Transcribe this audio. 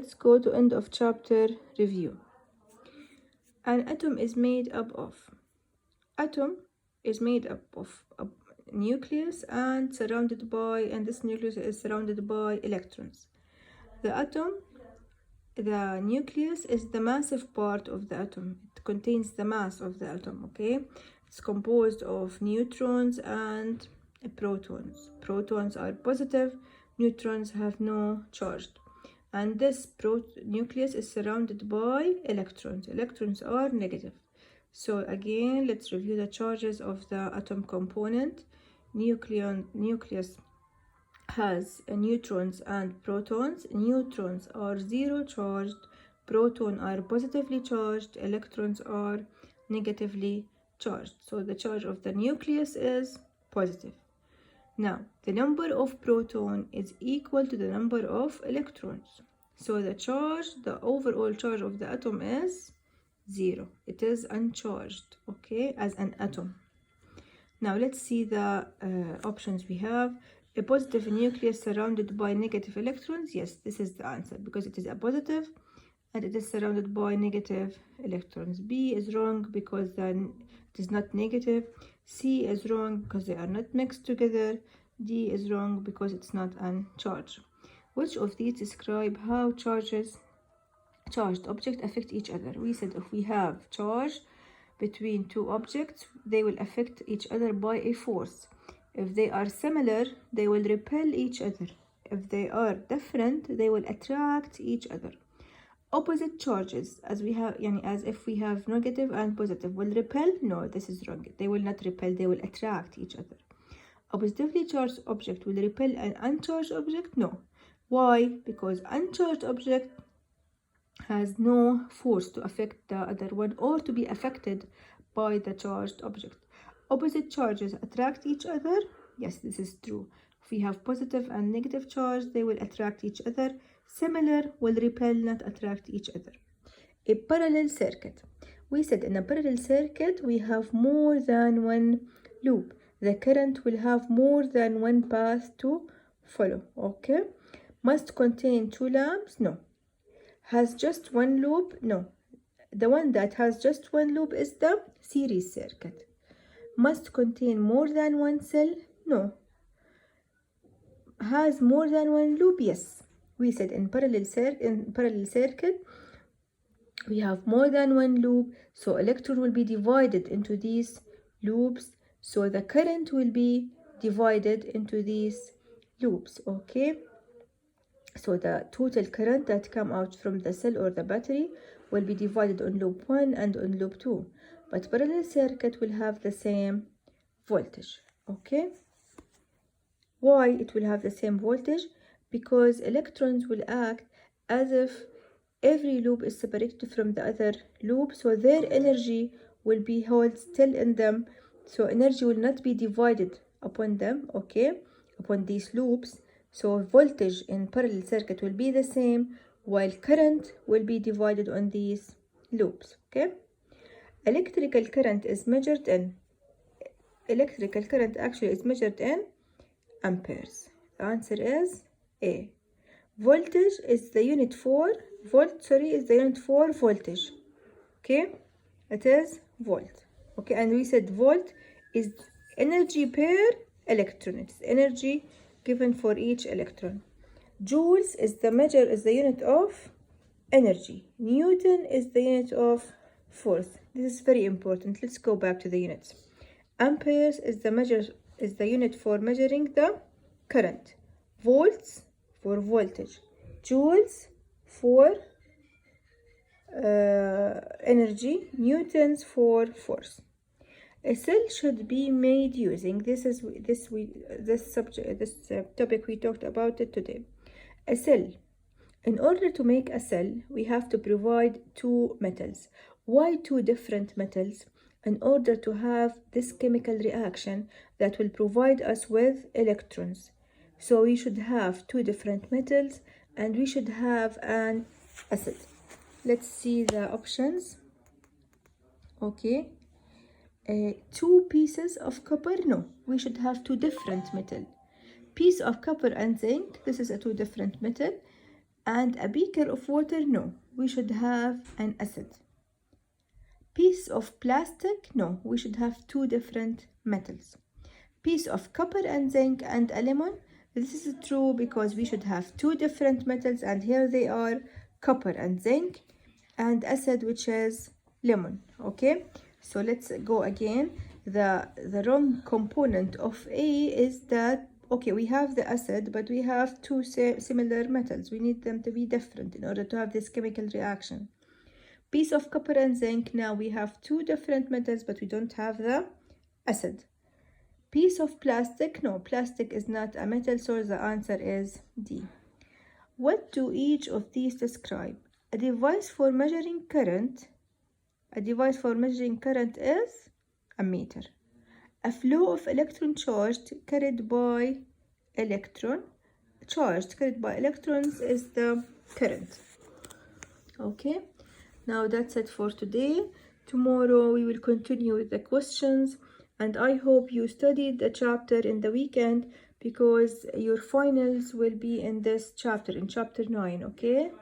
Let's go to end of chapter review. An atom is made up of a nucleus and this nucleus is surrounded by electrons. The nucleus is the massive part of the atom. It contains the mass of the atom, okay? It's composed of neutrons and protons. Protons are positive, neutrons have no charge. And this nucleus is surrounded by electrons. Electrons are negative. So again, let's review the charges of the atom component. Nucleus has neutrons and protons. Neutrons are zero charged, protons are positively charged, electrons are negatively charged. So the charge of the nucleus is positive. Now, the number of protons is equal to the number of electrons. So the overall charge of the atom is 0. It is uncharged, okay, as an atom. Now, let's see the options we have. A positive nucleus surrounded by negative electrons. Yes, this is the answer because it is a positive and it is surrounded by negative electrons. B is wrong because then it is not negative. C is wrong because they are not mixed together. D is wrong because it's not uncharged. Which of these describe how charged objects affect each other? We said if we have charge between two objects, they will affect each other by a force. If they are similar, they will repel each other. If they are different, they will attract each other. Opposite charges, as if we have negative and positive, will repel? No, this is wrong. They will not repel, they will attract each other. A positively charged object will repel an uncharged object? No. Why? Because uncharged object has no force to affect the other one or to be affected by the charged object. Opposite charges attract each other? Yes, this is true. If we have positive and negative charge, they will attract each other. Similar will repel, not attract each other. A parallel circuit. We said in a parallel circuit, we have more than one loop. The current will have more than one path to follow, okay? Must contain two lamps? No. Has just one loop? No. The one that has just one loop is the series circuit. Must contain more than one cell? No. Has more than one loop? Yes. We said in parallel circuit, we have more than one loop, so electron will be divided into these loops, so the current will be divided into these loops, okay? So the total current that come out from the cell or the battery will be divided on loop 1 and on loop 2. But parallel circuit will have the same voltage, okay? Why it will have the same voltage? Because electrons will act as if every loop is separated from the other loop, so their energy will be held still in them, so energy will not be divided upon them, okay, upon these loops. So voltage in parallel circuit will be the same, while current will be divided on these loops, okay? Electrical current actually is measured in amperes. The answer is A. Voltage is the unit for voltage, okay? It is volt, okay? And we said volt is energy per electron. It's energy given for each electron. Joules is the unit of energy. Newton is the unit of force. This is very important. Let's go back to the units. Amperes is the unit for measuring the current. Volts for voltage. Joules for energy. Newtons for force. A cell should be made using this topic we talked about it today. A cell. In order to make a cell, we have to provide two metals. Why two different metals? In order to have this chemical reaction that will provide us with electrons. So we should have two different metals and we should have an acid. Let's see the options. Okay. Two pieces of copper? No, we should have two different metal. Piece of copper and zinc, this is a two different metal. And a beaker of water, no, we should have an acid. Piece of plastic, no, we should have two different metals. Piece of copper and zinc and a lemon, this is true because we should have two different metals, and here they are, copper and zinc, and acid, which is lemon. Okay, so let's go again. The wrong component of A is that, okay, we have the acid, but we have two similar metals. We need them to be different in order to have this chemical reaction. Piece of copper and zinc, now we have two different metals, but we don't have the acid. Piece of plastic, no, plastic is not a metal, so the answer is D. What do each of these describe? A device for measuring current. A device for measuring current is a meter. A flow of electron charged carried by electrons is the current. Okay, now that's it for today. Tomorrow we will continue with the questions, and I hope you studied the chapter in the weekend, because your finals will be in this chapter, in chapter 9. Okay.